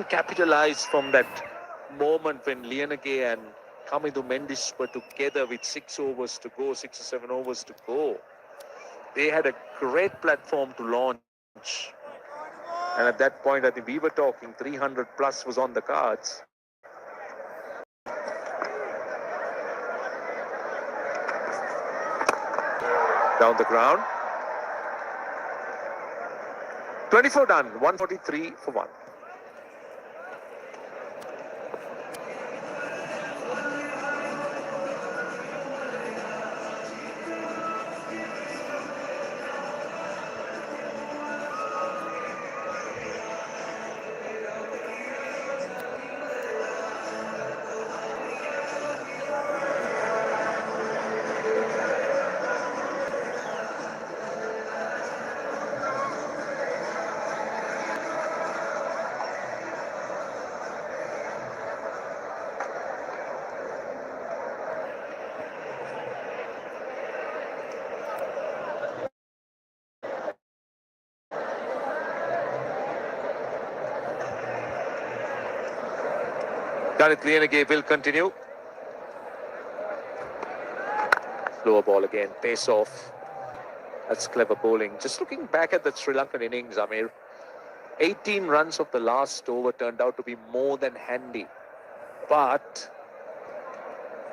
capitalize from that moment when Lienage and Kamidu Mendes were together with 6 overs to go, 6 or 7 overs to go. They had a great platform to launch. And at that point, I think we were talking 300 plus was on the cards. Down the ground. 24 done, 143 for 1. Gareth Lienage will continue. Slower ball again, pace off. That's clever bowling. Just looking back at the Sri Lankan innings, Amir, 18 runs of the last over turned out to be more than handy. But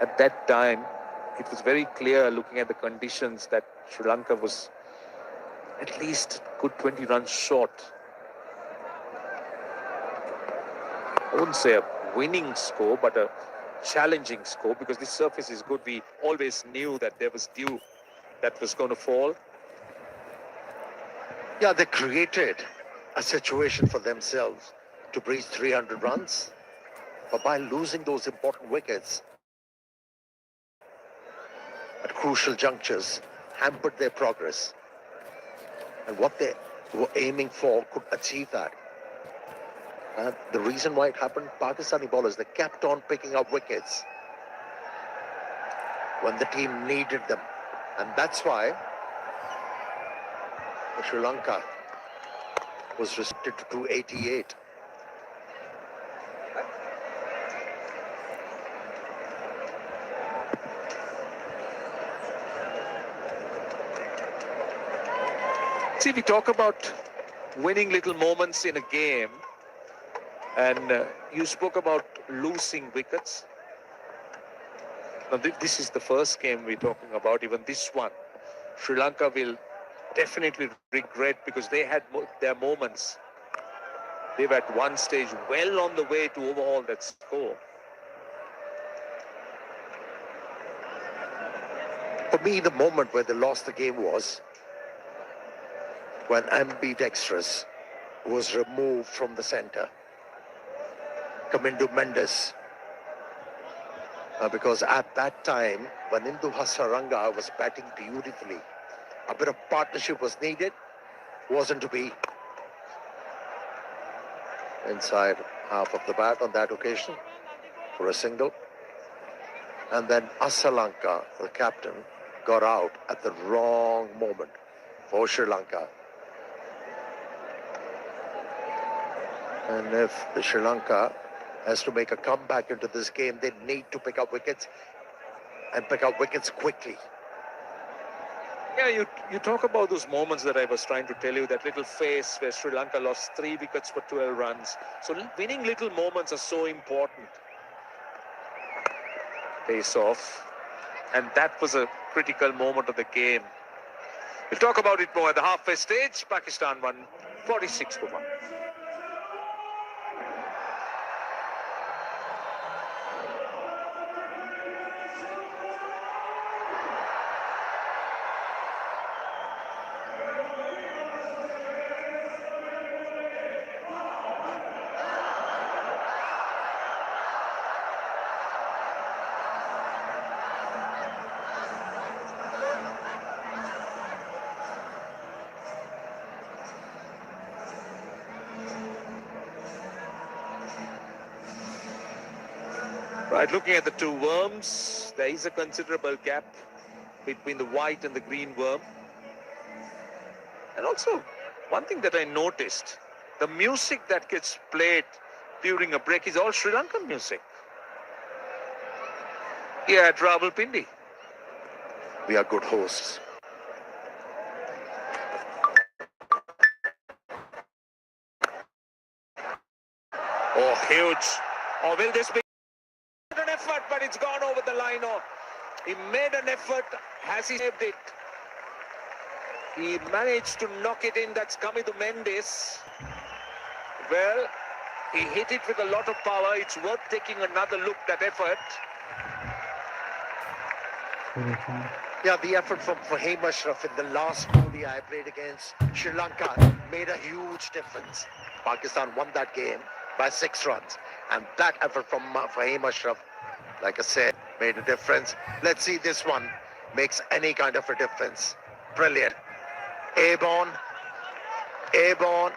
at that time, it was very clear looking at the conditions that Sri Lanka was at least good 20 runs short. I wouldn't say a winning score, but a challenging score, because this surface is good. We always knew that there was dew that was going to fall. Yeah, they created a situation for themselves to breach 300 runs, but by losing those important wickets at crucial junctures, hampered their progress. And what they were aiming for could achieve that. And the reason why it happened, Pakistani bowlers, they kept on picking up wickets when the team needed them. And that's why Sri Lanka was restricted to 288. See, we talk about winning little moments in a game, and you spoke about losing wickets. Now, this is the first game we're talking about, even this one. Sri Lanka will definitely regret, because they had their moments. They were at one stage well on the way to overhaul that score. For me, the moment where they lost the game was when ambidextrous was removed from the centre. Kamindu Mendes. Because at that time, when Indu Hasaranga was batting beautifully, a bit of partnership was needed. Wasn't to be. Inside half of the bat on that occasion for a single. And then Asalanka, the captain, got out at the wrong moment for Sri Lanka. And if Sri Lanka has to make a comeback into this game, they need to pick up wickets, and pick up wickets quickly. Yeah, you talk about those moments that I was trying to tell you, that little phase where Sri Lanka lost 3 wickets for 12 runs. So winning little moments are so important. Pace off. And that was a critical moment of the game. We'll talk about it more at the halfway stage. Pakistan won 46 for 1. Right, looking at the two worms, there is a considerable gap between the white and the green worm. And also, one thing that I noticed, the music that gets played during a break is all Sri Lankan music. Here at Rawalpindi. We are good hosts. Oh, huge. Or will this be an effort, but it's gone over the line? Or he made an effort. Has he saved it? He managed to knock it in. That's Kamidu Mendes. Well, he hit it with a lot of power. It's worth taking another look, that effort. Yeah, the effort from Fahim Ashraf in the last ODI I played against Sri Lanka made a huge difference. Pakistan won that game by 6 runs. And that effort from Fahim Ashraf, like I said, made a difference. Let's see this one makes any kind of a difference. Brilliant. Airborne. Airborne.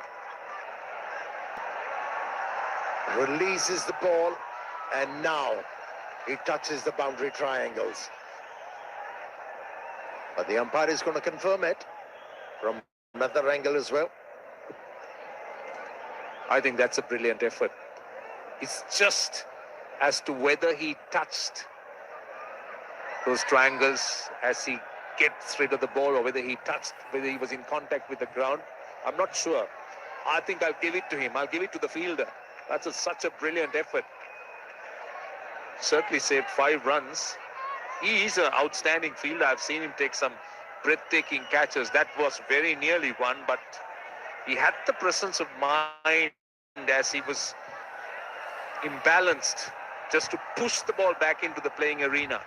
Releases the ball. And now he touches the boundary triangles. But the umpire is going to confirm it from another angle as well. I think that's a brilliant effort. It's just as to whether he touched those triangles as he gets rid of the ball, or whether he was in contact with the ground. I'm not sure. I think I'll give it to him. I'll give it to the fielder. That's such a brilliant effort. Certainly saved 5 runs. He is an outstanding fielder. I've seen him take some breathtaking catches. That was very nearly one, but he had the presence of mind as he was imbalanced just to push the ball back into the playing arena.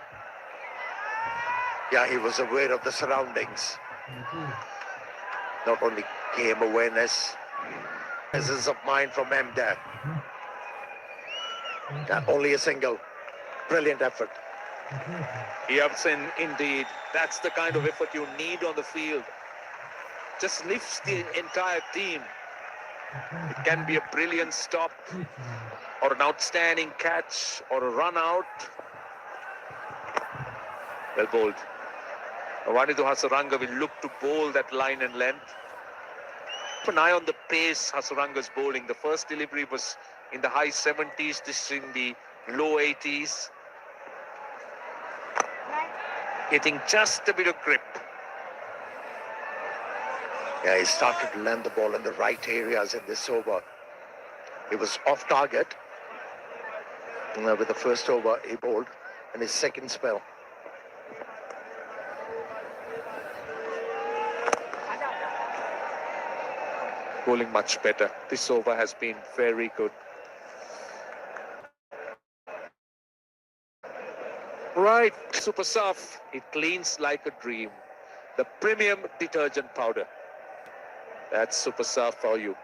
Yeah, he was aware of the surroundings. Not only game awareness, presence of mind from Mder. Yeah, only a single. Brilliant effort. Yes, indeed. That's the kind of effort you need on the field. Just lifts the entire team. It can be a brilliant stop, or an outstanding catch, or a run out. Well bowled. Wanidu Hasaranga will look to bowl that line and length. Keep an eye on the pace Hasaranga's bowling. The first delivery was in the high 70s, this in the low 80s. Getting just a bit of grip. Yeah, he started to land the ball in the right areas in this over. He was off target with the first over he bowled and his second spell. Bowling much better. This over has been very good. Right, Super Surf. It cleans like a dream. The premium detergent powder. That's Super Surf for you.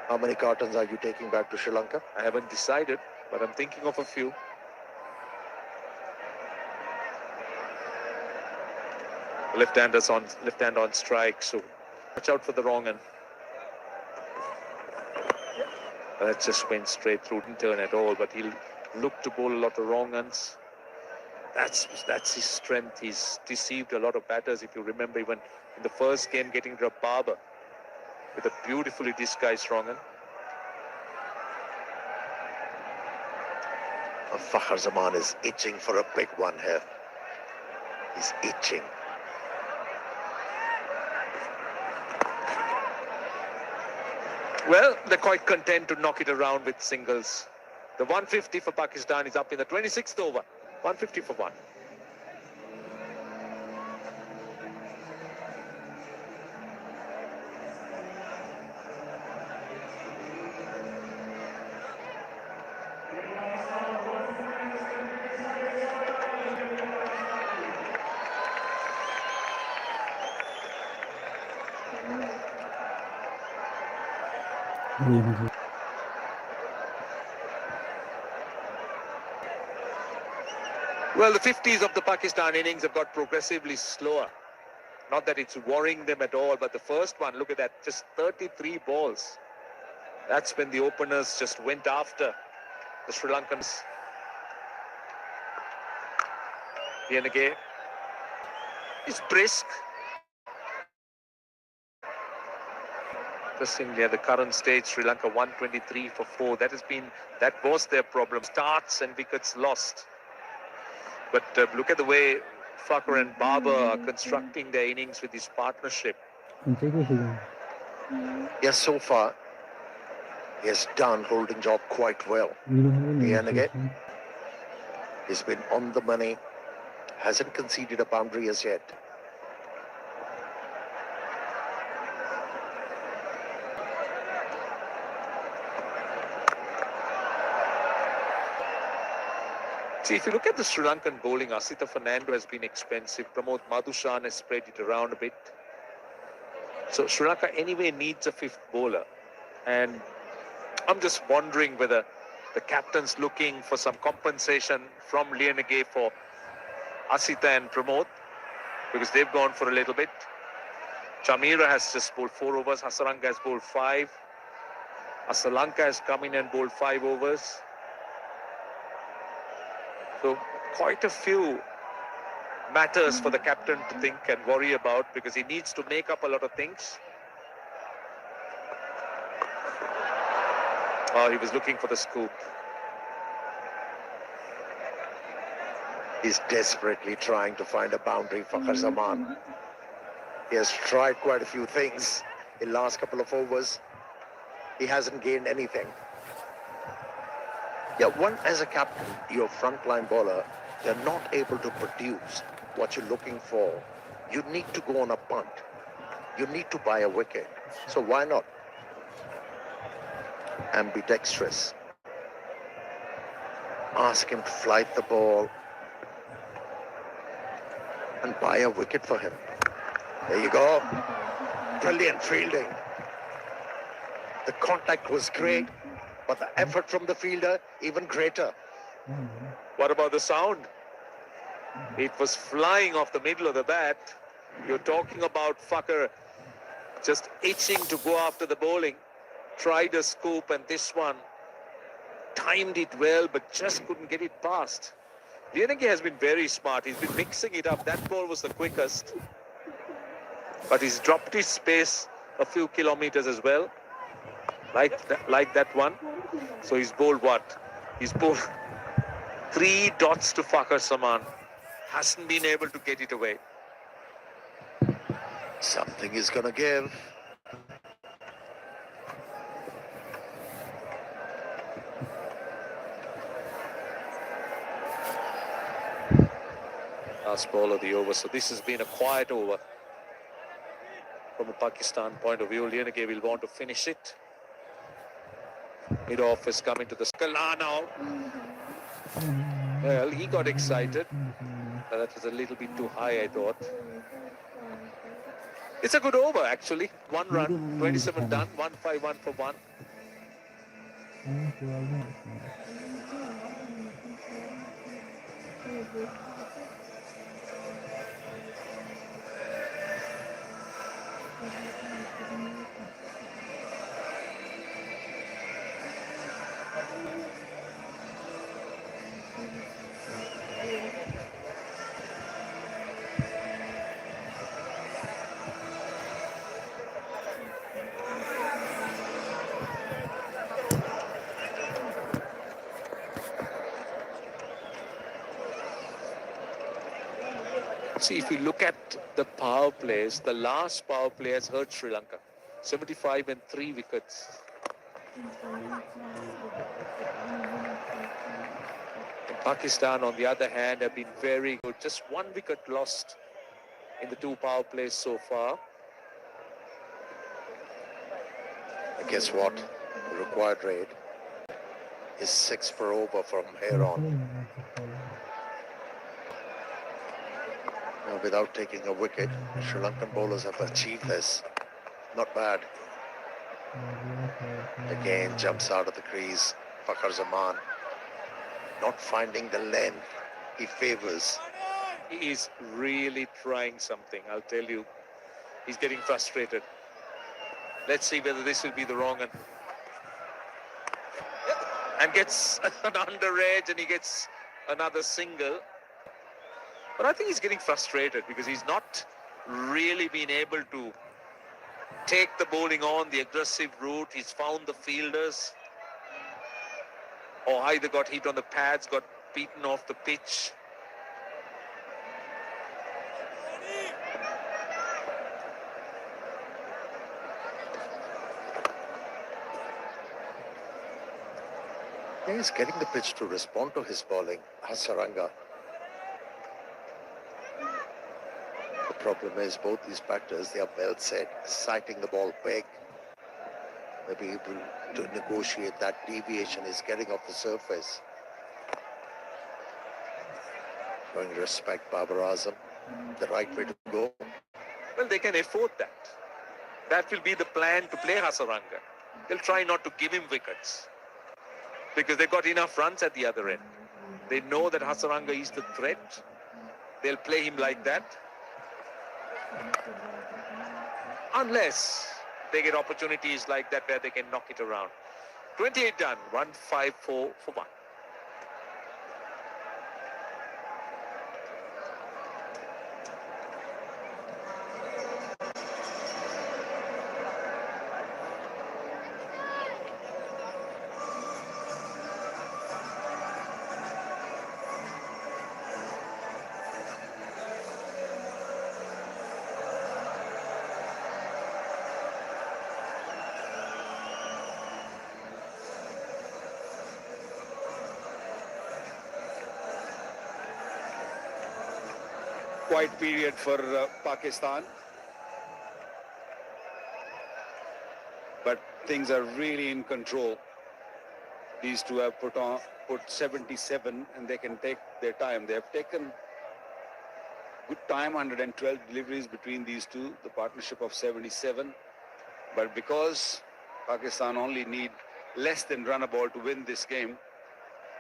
How many cartons are you taking back to Sri Lanka? I haven't decided, but I'm thinking of a few. Left hand on strike, so watch out for the wrong end. That just went straight through, didn't turn at all, but he'll look to bowl a lot of wrong ends. That's his strength. He's deceived a lot of batters. If you remember, even in the first game, getting rid of Barber with a beautifully disguised wrong end. Fakhar Zaman is itching for a big one here. He's itching. Well, they're quite content to knock it around with singles. The 150 for Pakistan is up in the 26th over. 150 for 1. Well, the 50s of the Pakistan innings have got progressively slower. Not that it's worrying them at all, but the first one, look at that, just 33 balls. That's when the openers just went after the Sri Lankans. Yanage is brisk. Interestingly, at the current stage, Sri Lanka 123 for 4. That was their problem. Starts and wickets lost. But look at the way Thakur and Babar are constructing their innings with this partnership. Yes, so far, he has done holding job quite well. And again, he's been on the money, hasn't conceded a boundary as yet. See, if you look at the Sri Lankan bowling, Asita Fernando has been expensive. Pramod Madushan has spread it around a bit. So Sri Lanka anyway needs a fifth bowler. And I'm just wondering whether the captain's looking for some compensation from Lianage for Asita and Pramod, because they've gone for a little bit. Chamira has just bowled 4 overs. Hasaranga has bowled 5. Asalanka has come in and bowled 5 overs. So quite a few matters for the captain to think and worry about, because he needs to make up a lot of things. Oh, he was looking for the scoop. He's desperately trying to find a boundary for Kharzaman. He has tried quite a few things in the last couple of overs. He hasn't gained anything. Yeah, one, as a captain, your frontline bowler, they're not able to produce what you're looking for. You need to go on a punt. You need to buy a wicket. So why not? Ambidextrous. Ask him to flight the ball and buy a wicket for him. There you go. Brilliant fielding. The contact was great, but the effort from the fielder even greater. What about the sound? It was flying off the middle of the bat. You're talking about Thakur just itching to go after the bowling. Tried a scoop, and this one timed it well, but just couldn't get it past. Lianage has been very smart. He's been mixing it up. That ball was the quickest, but he's dropped his pace a few kilometers as well, like that one. So he's bowled what? He's bowled 3 dots to Fakhar Zaman. Hasn't been able to get it away. Something is going to give. Last ball of the over. So this has been a quiet over from a Pakistan point of view. Lianage will want to finish it. Mid-off is coming to the Skala now. Well, he got excited. That was a little bit too high, I thought. It's a good over, actually. 1 run, 27 done, 151 for 1. See, if you look at the power plays, the last power play has hurt Sri Lanka. 75 and 3 wickets. And Pakistan, on the other hand, have been very good. Just 1 wicket lost in the 2 power plays so far. And guess what? The required rate is 6 per over from here on. Now, without taking a wicket, Sri Lankan bowlers have achieved this. Not bad. Again, jumps out of the crease. Fakhar Zaman not finding the length he favors. He is really trying something, I'll tell you. He's getting frustrated. Let's see whether this will be the wrong one. And gets an under edge, and he gets another single. But I think he's getting frustrated because he's not really been able to take the bowling on, the aggressive route. He's found the fielders, or either got hit on the pads, got beaten off the pitch. He's getting the pitch to respond to his bowling, Hasaranga. The problem is both these batters, they are well set, sighting the ball big. Maybe able to negotiate that deviation is getting off the surface. Showing respect, Babar Azam, the right way to go. Well, they can afford that. That will be the plan to play Hasaranga. They'll try not to give him wickets, because they've got enough runs at the other end. They know that Hasaranga is the threat. They'll play him like that. Unless they get opportunities like that where they can knock it around. 28 done, 154 for 1. Quiet period for Pakistan, but things are really in control. These two have put 77, and they can take their time. They have taken good time, 112 deliveries between these two, the partnership of 77. But because Pakistan only need less than run a ball to win this game,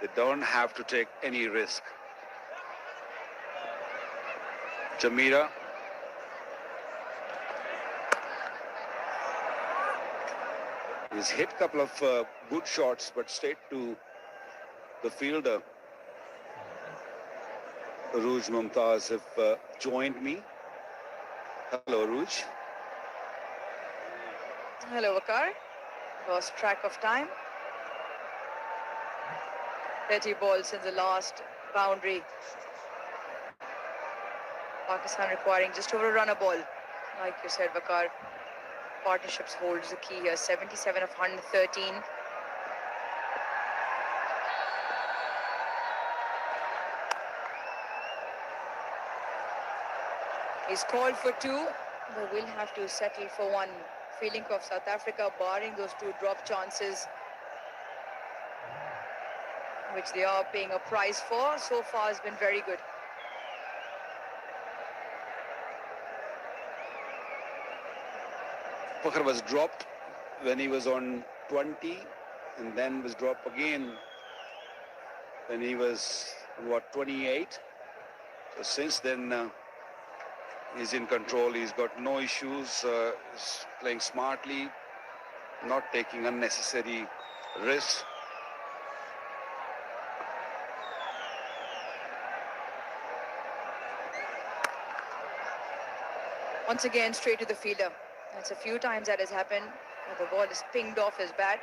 they don't have to take any risk. Jamira. He's hit a couple of good shots, but straight to the fielder. Aruj Mumtaz have joined me. Hello, Aruj. Hello, Vakar. Lost track of time. 30 balls since the last boundary. Pakistan requiring just over a run a ball. Like you said, Vakar, partnerships holds the key here. 77 of 113. He's called for 2, but will have to settle for 1. Fielding of South Africa, barring those 2 drop chances, which they are paying a price for, so far has been very good. Fakhar was dropped when he was on 20, and then was dropped again when he was on, what, 28. So since then, he's in control. He's got no issues. He's playing smartly, not taking unnecessary risks. Once again, straight to the fielder. That's a few times that has happened. The ball is pinged off his bat.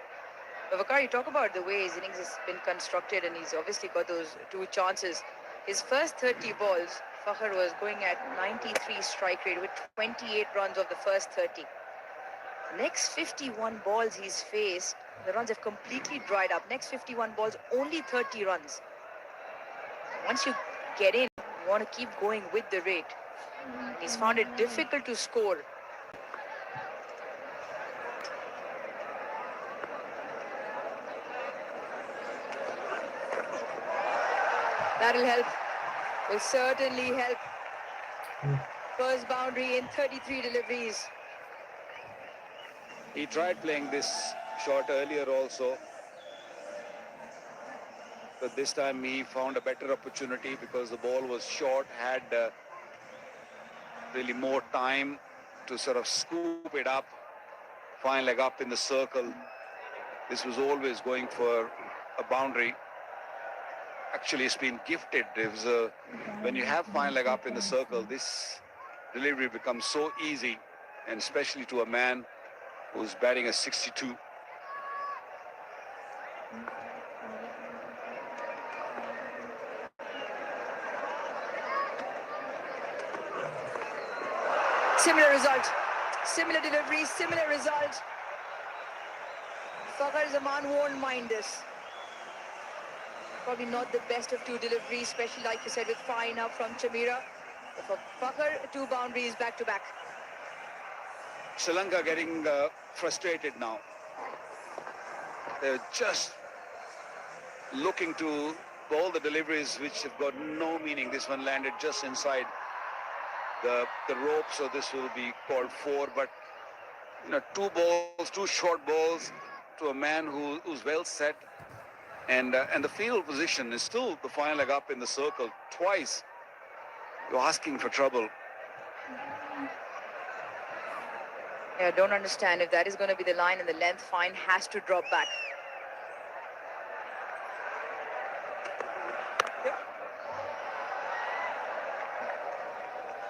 But Vakar, you talk about the way his innings has been constructed, and he's obviously got those 2 chances. His first 30 balls, Fakhar was going at 93 strike rate with 28 runs of the first 30. Next 51 balls he's faced, the runs have completely dried up. Next 51 balls, only 30 runs. Once you get in, you want to keep going with the rate. He's found it difficult to score. That'll help. Will certainly help. First boundary in 33 deliveries. He tried playing this shot earlier also, but this time he found a better opportunity because the ball was short, had really more time to sort of scoop it up, fine leg up in the circle. This was always going for a boundary. Actually, it's been gifted. It was when you have fine leg up in the circle, this delivery becomes so easy. and especially to a man who's batting a 62. Similar result, similar delivery, similar result. Fakhar Zaman won't mind this. Probably not the best of two deliveries, especially like you said with fine up from Chamira. But for Fakhar, 2 boundaries back to back. Sri Lanka getting frustrated now. They're just looking to bowl the deliveries which have got no meaning. This one landed just inside the rope, so this will be called 4. But you know, 2 balls, 2 short balls to a man who's well set, and the field position is still the final leg up in the circle twice. You're asking for trouble. Yeah, I don't understand if that is going to be the line, and the length fine has to drop back.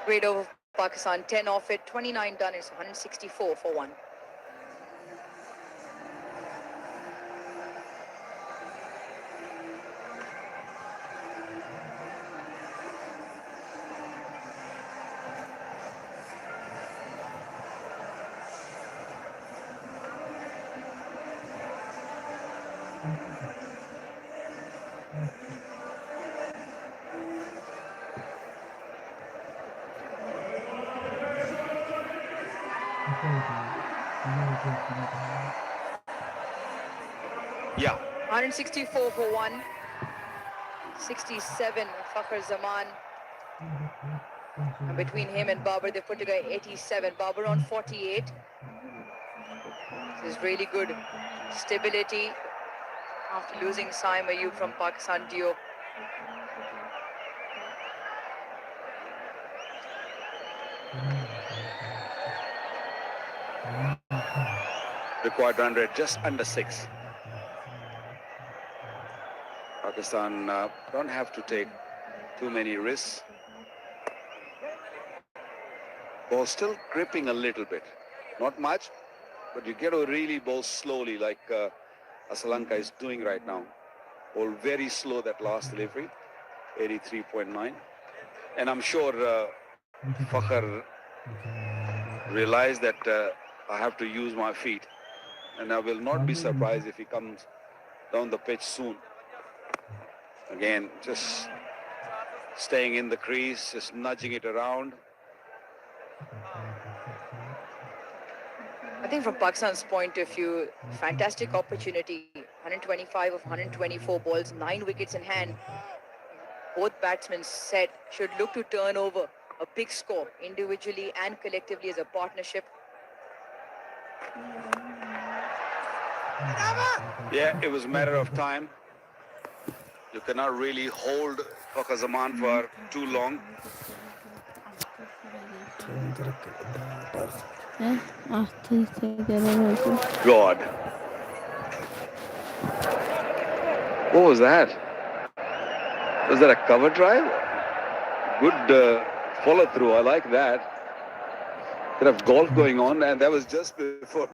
Great over Pakistan, 10 off it, 29 done. It's 164 for 1. Yeah. 164 for 1. 67 Fakhar Zaman. And between him and Babar, they put together 87. Babar on 48. This is really good stability after losing Saim Ayub from Pakistan duo. Required run rate just under 6. Pakistan don't have to take too many risks. Ball still gripping a little bit. Not much, but you get to really bowl slowly like Sri Lanka is doing right now. Bowl very slow that last delivery, 83.9. And I'm sure Fakhar realized that I have to use my feet. And I will not be surprised if he comes down the pitch soon. Again, just staying in the crease, just nudging it around. I think from Pakistan's point of view, fantastic opportunity. 125 of 124 balls, 9 wickets in hand. Both batsmen said should look to turn over a big score individually and collectively as a partnership. Yeah, it was a matter of time. You cannot really hold Fakhar Zaman for too long. God. What was that? Was that a cover drive? Good follow through. I like that. Bit of golf going on, and that was just before